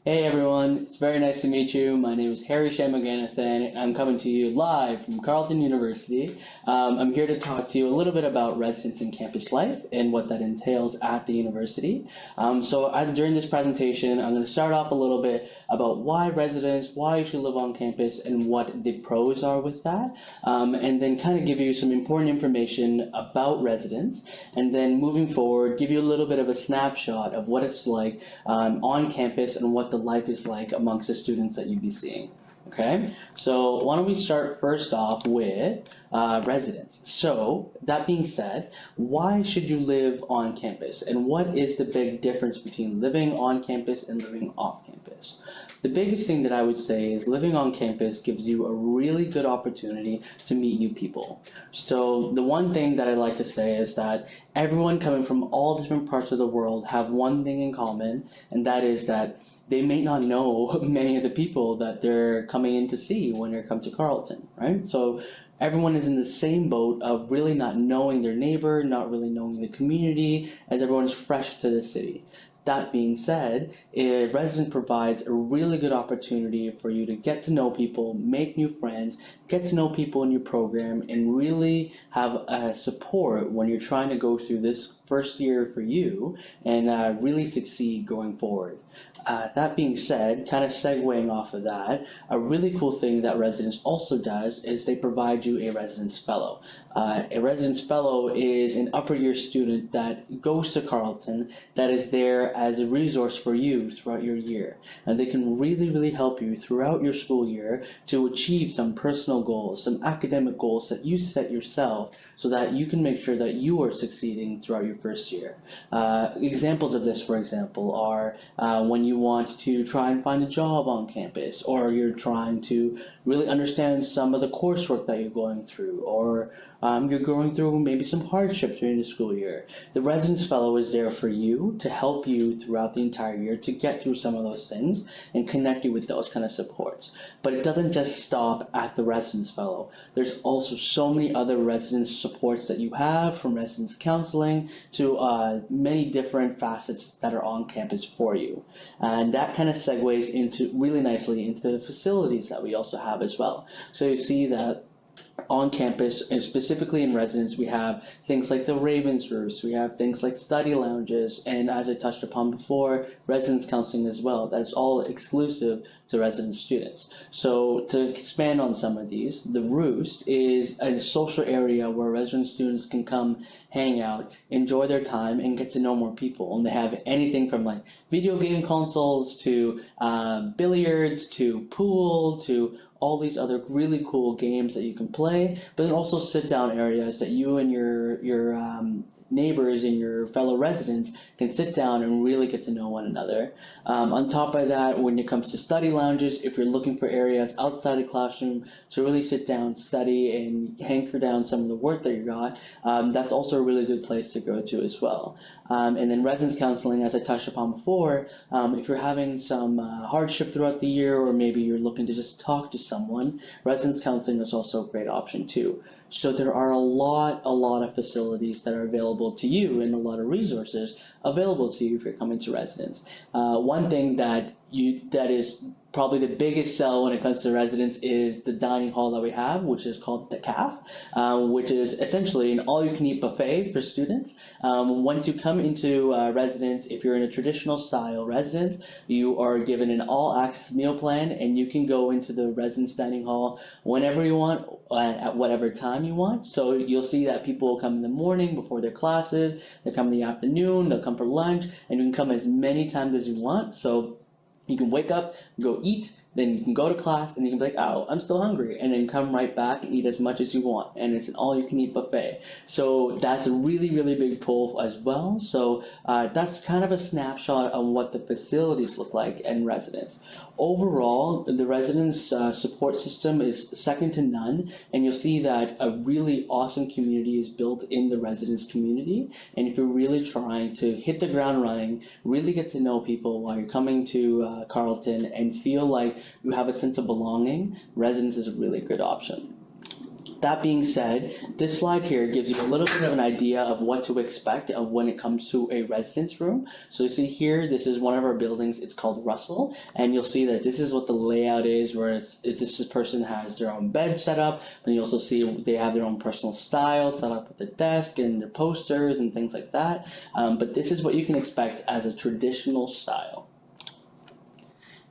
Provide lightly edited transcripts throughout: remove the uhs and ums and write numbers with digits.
Hey everyone, it's very nice to meet you. My name is Harry Shammaganathan. I'm coming to you live from Carleton University. I'm here to talk to you a little bit about residence and campus life and what that entails at the university. During this presentation, I'm going to start off a little bit about why residence, why you should live on campus, and what the pros are with that, and then kind of give you some important information about residence, and then moving forward, give you a little bit of a snapshot of what it's like on campus and what the life is like amongst the students that you'd be seeing. Okay, so why don't we start first off with residence. So that being said, why should you live on campus, and what is the big difference between living on campus and living off campus? The biggest thing that I would say is living on campus gives you a really good opportunity to meet new people. So the one thing that I like to say is that everyone coming from all different parts of the world have one thing in common, and that is that they may not know many of the people that they're coming in to see when they come to Carleton, right? So everyone is in the same boat of really not knowing their neighbor, not really knowing the community, as everyone is fresh to the city. That being said, a resident provides a really good opportunity for you to get to know people, make new friends, get to know people in your program, and really have support when you're trying to go through this first year for you and really succeed going forward. That being said, kind of segueing off of that, a really cool thing that residence also does is they provide you a residence fellow. A residence fellow is an upper year student that goes to Carleton that is there as a resource for you throughout your year. And they can really help you throughout your school year to achieve some personal goals, some academic goals that you set yourself so that you can make sure that you are succeeding throughout your first year. Examples of this, for example, are when you want to try and find a job on campus, or you're trying to really understand some of the coursework that you're going through, or you're going through maybe some hardships during the school year. The residence fellow is there for you to help you throughout the entire year to get through some of those things and connect you with those kind of supports. But it doesn't just stop at the residence fellow. There's also so many other residence supports that you have, from residence counseling to many different facets that are on campus for you. And that kind of segues into really nicely into the facilities that we also have as well. So you see that on campus, and specifically in residence, we have things like the Ravens Roost, we have things like study lounges, and as I touched upon before, residence counseling as well. That is all exclusive to resident students. So to expand on some of these, the Roost is a social area where resident students can come hang out, enjoy their time, and get to know more people. And they have anything from like video game consoles to billiards to pool to all these other really cool games that you can play, but then also sit down areas that you and your neighbors and your fellow residents can sit down and really get to know one another. On top of that, when it comes to study lounges, if you're looking for areas outside the classroom to really sit down, study, and hanker down some of the work that you got, that's also a really good place to go to as well. And then residence counseling, as I touched upon before, if you're having some hardship throughout the year, or maybe you're looking to just talk to someone, residence counseling is also a great option too. So there are a lot of facilities that are available to you, and a lot of resources available to you if you're coming to residence. One thing that is probably the biggest sell when it comes to residence is the dining hall that we have, which is called the CAF, which is essentially an all-you-can-eat buffet for students. Once you come into residence, if you're in a traditional style residence, you are given an all-access meal plan, and you can go into the residence dining hall whenever you want, at whatever time you want. So you'll see that people will come in the morning before their classes, they'll come in the afternoon, they'll come for lunch, and you can come as many times as you want. So you can wake up, go eat, then you can go to class, and you can be like, oh, I'm still hungry, and then come right back and eat as much as you want, and it's an all-you-can-eat buffet. So that's a really big pull as well. So that's kind of a snapshot on what the facilities look like in residence. Overall, the residence support system is second to none, and you'll see that a really awesome community is built in the residence community. And if you're really trying to hit the ground running, really get to know people while you're coming to Carleton and feel like you have a sense of belonging, residence is a really good option. That being said, this slide here gives you a little bit of an idea of what to expect of when it comes to a residence room. So you see here, this is one of our buildings. It's called Russell, and you'll see that this is what the layout is, where this person has their own bed set up, and you also see they have their own personal style set up with a desk and their posters and things like that. But this is what you can expect as a traditional style.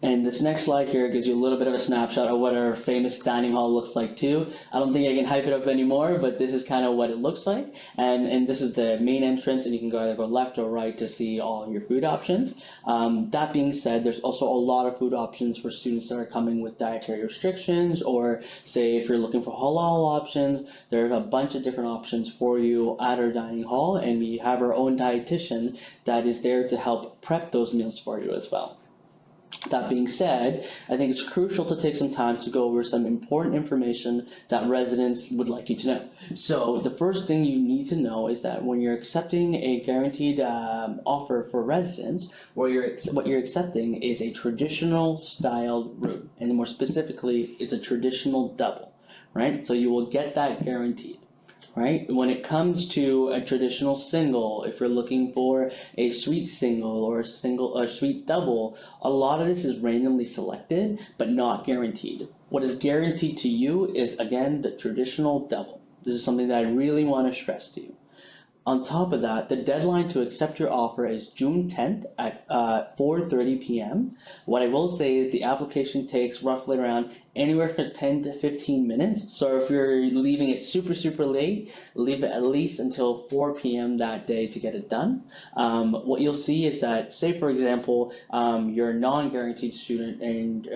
And this next slide here gives you a little bit of a snapshot of what our famous dining hall looks like too. I don't think I can hype it up anymore, but this is kind of what it looks like. And this is the main entrance, and you can either go left or right to see all your food options. That being said, there's also a lot of food options for students that are coming with dietary restrictions, or say if you're looking for halal options, there's a bunch of different options for you at our dining hall, and we have our own dietitian that is there to help prep those meals for you as well. That being said, I think it's crucial to take some time to go over some important information that residents would like you to know. So the first thing you need to know is that when you're accepting a guaranteed offer for residents, what you're accepting is a traditional styled room, and more specifically, it's a traditional double, right? So you will get that guaranteed. Right? When it comes to a traditional single, if you're looking for a suite single or a suite double, a lot of this is randomly selected but not guaranteed. What is guaranteed to you is, again, the traditional double. This is something that I really want to stress to you. On top of that, the deadline to accept your offer is June 10th at 4:30 p.m. What I will say is the application takes roughly around anywhere from 10 to 15 minutes. So if you're leaving it super late, leave it at least until 4 p.m. that day to get it done. What you'll see is that, say for example, you're a non-guaranteed student and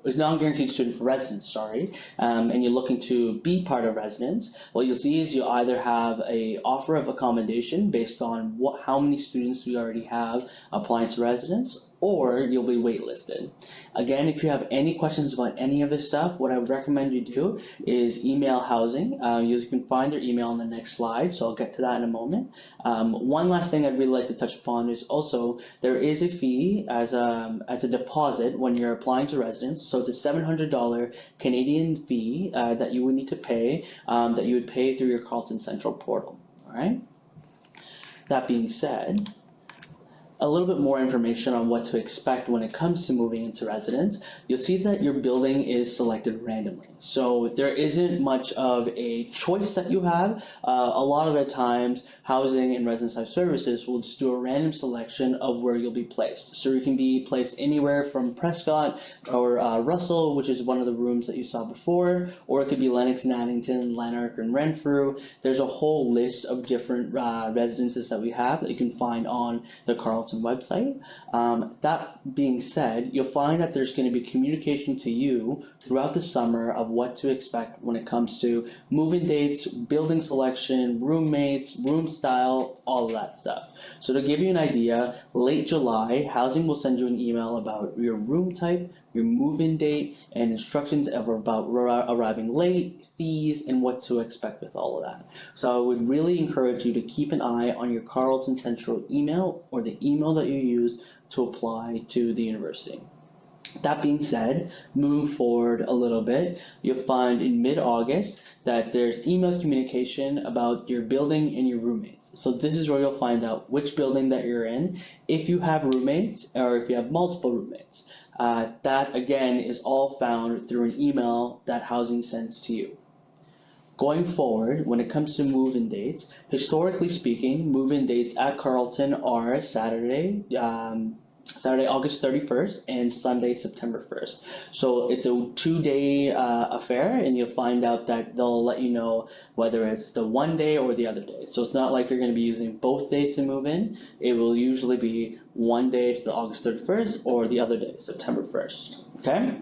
non-guaranteed student for residence, sorry, and you're looking to be part of residence. What you'll see is you either have a offer of accommodation based on how many students we already have applying to residence, or you'll be waitlisted. Again, if you have any questions about any of this stuff, what I would recommend you do is email housing. You can find their email on the next slide, so I'll get to that in a moment. One last thing I'd really like to touch upon is also there is a fee as a deposit when you're applying to residence. So it's a $700 Canadian fee that you would need to pay, that you would pay through your Carleton Central portal. All right. That being said, a little bit more information on what to expect when it comes to moving into residence. You'll see that your building is selected randomly. So there isn't much of a choice that you have. A lot of the times, housing and residence life services will just do a random selection of where you'll be placed. So you can be placed anywhere from Prescott or Russell, which is one of the rooms that you saw before, or it could be Lennox and Addington, Lanark and Renfrew. There's a whole list of different residences that we have that you can find on the Carleton website. That being said, you'll find that there's going to be communication to you throughout the summer of what to expect when it comes to move-in dates, building selection, roommates, room style, all of that stuff. So to give you an idea, late July, housing will send you an email about your room type, your move-in date, and instructions about arriving late, fees, and what to expect with all of that. So I would really encourage you to keep an eye on your Carleton Central email or the email that you use to apply to the university. That being said, moving forward a little bit, you'll find in mid-August that there's email communication about your building and your roommates. So this is where you'll find out which building that you're in, if you have roommates or if you have multiple roommates. That again is all found through an email that housing sends to you. Going forward, when it comes to move-in dates, historically speaking, move-in dates at Carleton are Saturday, August 31st and Sunday, September 1st. So it's a 2-day affair, and you'll find out that they'll let you know whether it's the one day or the other day. So it's not like you're going to be using both days to move in. It will usually be one day to the August 31st or the other day, September 1st. Okay?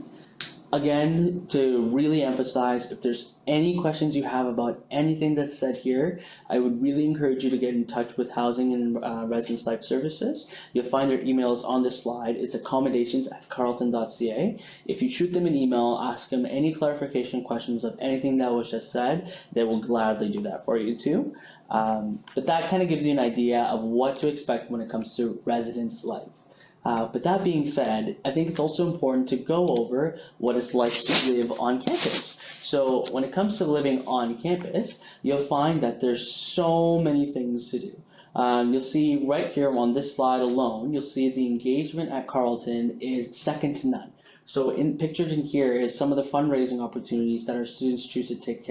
Again, to really emphasize, if there's any questions you have about anything that's said here, I would really encourage you to get in touch with Housing and Residence Life Services. You'll find their emails on this slide. It's accommodations@carleton.ca. If you shoot them an email, ask them any clarification questions of anything that was just said, they will gladly do that for you too. But that kind of gives you an idea of what to expect when it comes to residence life. But that being said, I think it's also important to go over what it's like to live on campus. So when it comes to living on campus, you'll find that there's so many things to do. You'll see right here on this slide alone, you'll see the engagement at Carleton is second to none. So pictured in here is some of the fundraising opportunities that our students choose to take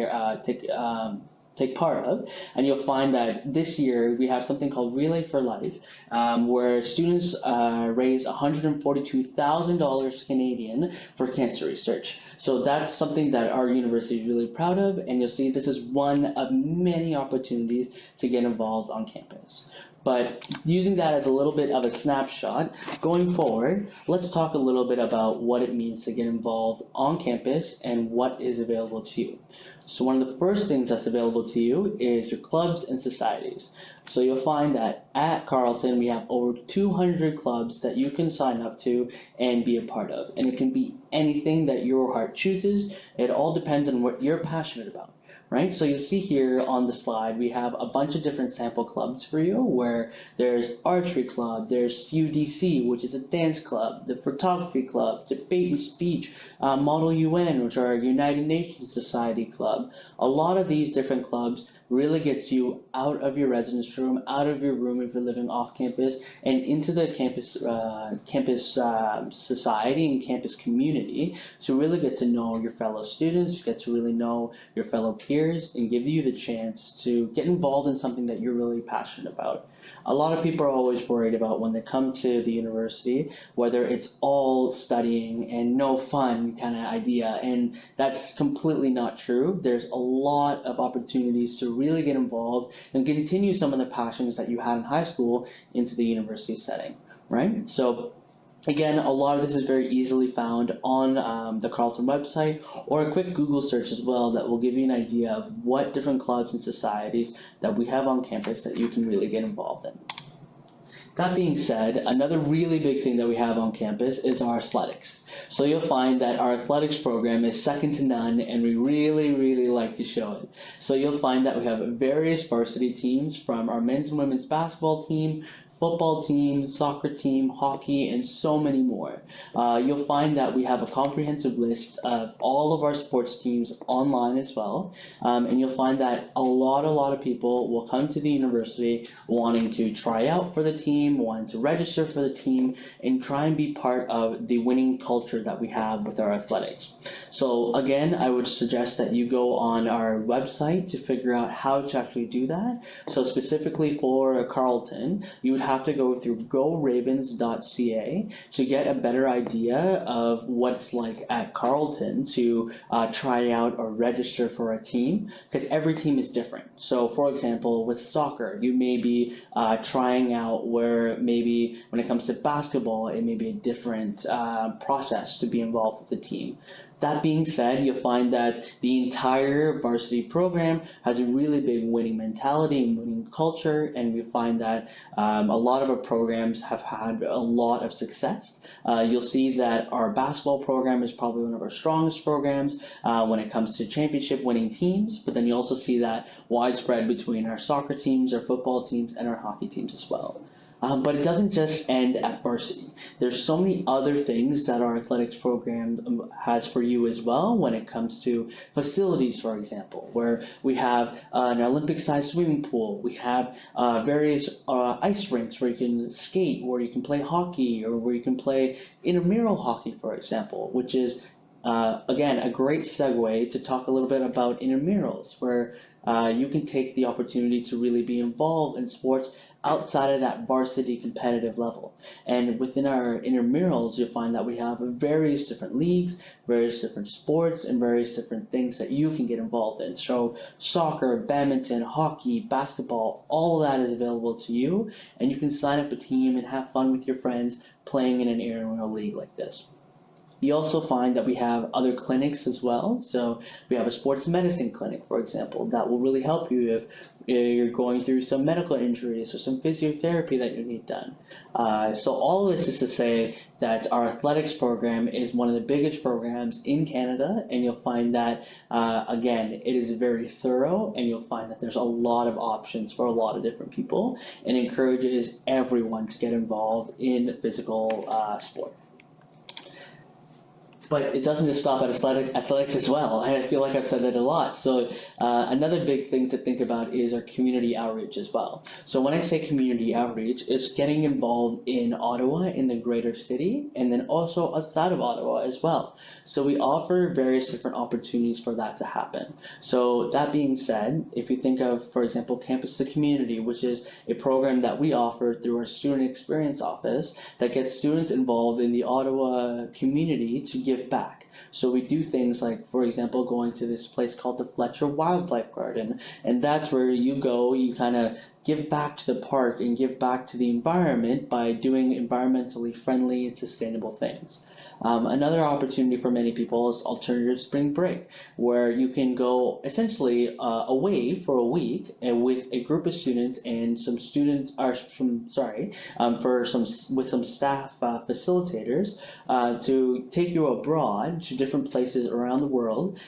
part of, and you'll find that this year we have something called Relay for Life, where students raise $142,000 Canadian for cancer research. So that's something that our university is really proud of, and you'll see this is one of many opportunities to get involved on campus. But using that as a little bit of a snapshot, going forward, let's talk a little bit about what it means to get involved on campus and what is available to you. So one of the first things that's available to you is your clubs and societies. So you'll find that at Carleton, we have over 200 clubs that you can sign up to and be a part of. And it can be anything that your heart chooses. It all depends on what you're passionate about. Right, so you'll see here on the slide, we have a bunch of different sample clubs for you, where there's archery club, there's UDC, which is a dance club, the photography club, debate and speech, Model UN, which are our United Nations Society club. A lot of these different clubs really gets you out of your residence room, out of your room if you're living off campus, and into the campus society and campus community to really get to know your fellow students, get to really know your fellow peers, and give you the chance to get involved in something that you're really passionate about. A lot of people are always worried about when they come to the university, whether it's all studying and no fun kind of idea, and that's completely not true. There's a lot of opportunities to really get involved and continue some of the passions that you had in high school into the university setting, right? So again, a lot of this is very easily found on the Carleton website, or a quick Google search as well that will give you an idea of what different clubs and societies that we have on campus that you can really get involved in. That being said, another really big thing that we have on campus is our athletics. So you'll find that our athletics program is second to none, and we really like to show it. So you'll find that we have various varsity teams, from our men's and women's basketball team, football team, soccer team, hockey, and so many more. You'll find that we have a comprehensive list of all of our sports teams online as well, and you'll find that a lot of people will come to the university wanting to try out for the team, wanting to register for the team, and try and be part of the winning culture that we have with our athletics. So again, I would suggest that you go on our website to figure out how to actually do that. So specifically for Carleton, you would have to go through goravens.ca to get a better idea of what it's like at Carleton to try out or register for a team, because every team is different. So for example, with soccer, you may be trying out, where maybe when it comes to basketball, it may be a different process to be involved with the team. That being said, you'll find that the entire varsity program has a really big winning mentality and winning culture, and we find that a lot of our programs have had a lot of success. You'll see that our basketball program is probably one of our strongest programs when it comes to championship winning teams, but then you also see that widespread between our soccer teams, our football teams, and our hockey teams as well. But it doesn't just end at varsity. There's so many other things that our athletics program has for you as well when it comes to facilities, for example, where we have an Olympic-sized swimming pool. We have various ice rinks where you can skate, where you can play hockey, or where you can play intramural hockey, for example, which is, again, a great segue to talk a little bit about intramurals, where you can take the opportunity to really be involved in sports outside of that varsity competitive level. And within our intramurals, you'll find that we have various different leagues, various different sports, and various different things that you can get involved in. So soccer, badminton, hockey, basketball, all of that is available to you, and you can sign up a team and have fun with your friends playing in an intramural league like this. You also find that we have other clinics as well. So we have a sports medicine clinic, for example, that will really help you if you're going through some medical injuries or some physiotherapy that you need done. So all of this is to say that our athletics program is one of the biggest programs in Canada, and you'll find that, again, it is very thorough, and you'll find that there's a lot of options for a lot of different people, and encourages everyone to get involved in physical sport. But it doesn't just stop at athletics as well. I feel like I've said that a lot. So another big thing to think about is our community outreach as well. So when I say community outreach, it's getting involved in Ottawa, in the greater city, and then also outside of Ottawa as well. So we offer various different opportunities for that to happen. So that being said, if you think of, for example, Campus to Community, which is a program that we offer through our Student Experience Office that gets students involved in the Ottawa community to give back. So we do things like, for example, going to this place called the Fletcher Wildlife Garden, and that's where you go, you kind of give back to the park and give back to the environment by doing environmentally friendly and sustainable things. Another opportunity for many people is alternative spring break, where you can go essentially away for a week and with a group of students and some students are with some staff facilitators to take you abroad to different places around the world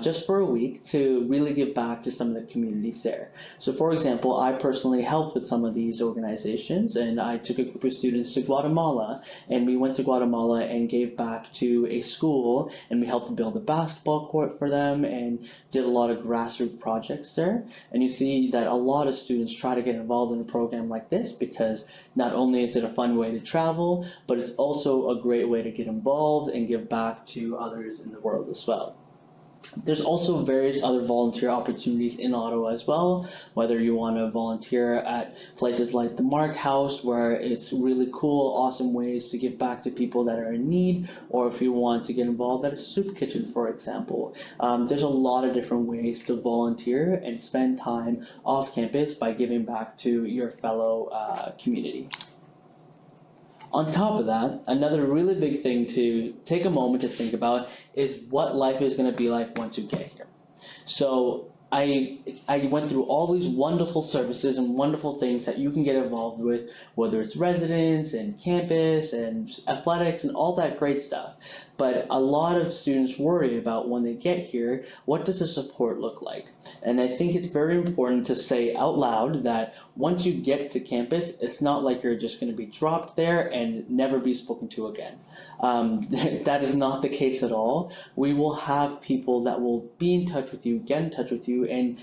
just for a week to really give back to some of the communities there. So for example, I personally helped with some of these organizations, and I took a group of students to Guatemala, and we went to Guatemala and gave back to a school, and we helped build a basketball court for them and did a lot of grassroots projects there. And you see that a lot of students try to get involved in a program like this because not only is it a fun way to travel, but it's also a great way to get involved and give back to others in the world as well. There's also various other volunteer opportunities in Ottawa as well, whether you want to volunteer at places like the Mark House, where it's really cool, awesome ways to give back to people that are in need, or if you want to get involved at a soup kitchen, for example. There's a lot of different ways to volunteer and spend time off campus by giving back to your fellow community. On top of that, another really big thing to take a moment to think about is what life is going to be like once you get here. So I went through all these wonderful services and wonderful things that you can get involved with, whether it's residence and campus and athletics and all that great stuff. But a lot of students worry about when they get here, what does the support look like? And I think it's very important to say out loud that once you get to campus, it's not like you're just going to be dropped there and never be spoken to again. That is not the case at all. We will have people that will be in touch with you, get in touch with you, and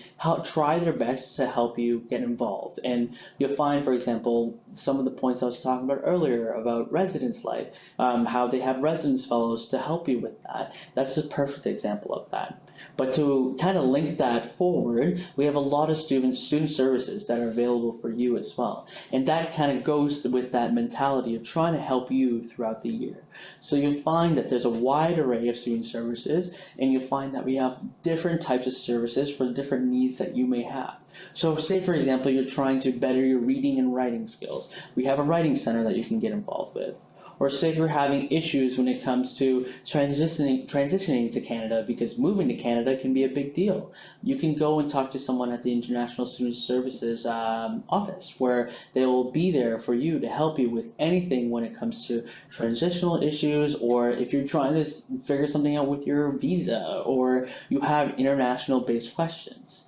try their best to help you get involved. And you'll find, for example, some of the points I was talking about earlier about residence life, how they have residence fellows to help you with that. That's a perfect example of that. But to kind of link that forward, we have a lot of student services that are available for you as well. And that kind of goes with that mentality of trying to help you throughout the year. So you'll find that there's a wide array of student services, and you'll find that we have different types of services for the different needs that you may have. So say, for example, you're trying to better your reading and writing skills. We have a writing center that you can get involved with. Or say if you're having issues when it comes to transitioning to Canada, because moving to Canada can be a big deal. You can go and talk to someone at the International Student Services office, where they will be there for you to help you with anything when it comes to transitional issues, or if you're trying to figure something out with your visa, or you have international based questions.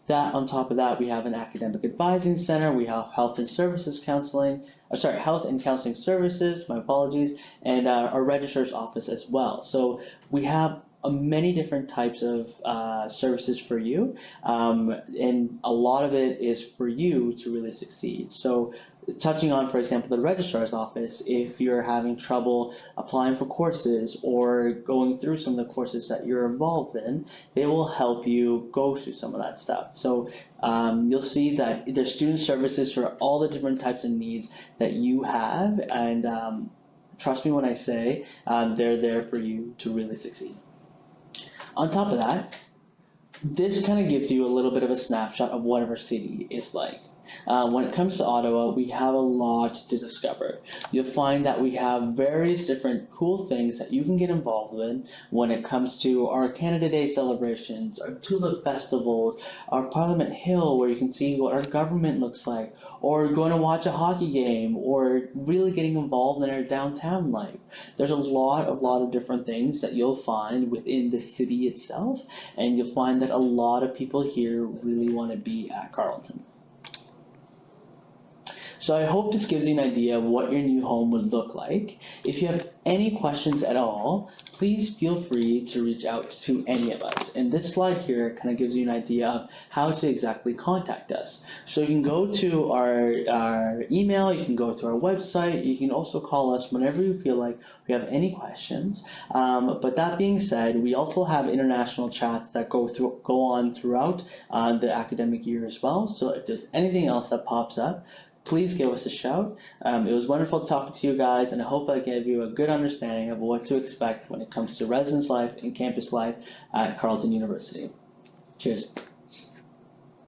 That on top of that, we have an academic advising center, we have health and counseling services, my apologies, and our registrar's office as well. So we have many different types of services for you, and a lot of it is for you to really succeed. So touching on, for example, the registrar's office, if you're having trouble applying for courses or going through some of the courses that you're involved in, they will help you go through some of that stuff. So you'll see that there's student services for all the different types of needs that you have, and trust me when I say they're there for you to really succeed. On top of that, this kind of gives you a little bit of a snapshot of what our city is like. When it comes to Ottawa, we have a lot to discover. You'll find that we have various different cool things that you can get involved in when it comes to our Canada Day celebrations, our Tulip Festival, our Parliament Hill, where you can see what our government looks like, or going to watch a hockey game, or really getting involved in our downtown life. There's a lot of different things that you'll find within the city itself, and you'll find that a lot of people here really want to be at Carleton. So I hope this gives you an idea of what your new home would look like. If you have any questions at all, please feel free to reach out to any of us. And this slide here kind of gives you an idea of how to exactly contact us. So you can go to our email, you can go to our website, you can also call us whenever you feel like we have any questions. But that being said, we also have international chats that go on throughout the academic year as well. So if there's anything else that pops up, please give us a shout. It was wonderful talking to you guys, and I hope I gave you a good understanding of what to expect when it comes to residence life and campus life at Carleton University. Cheers.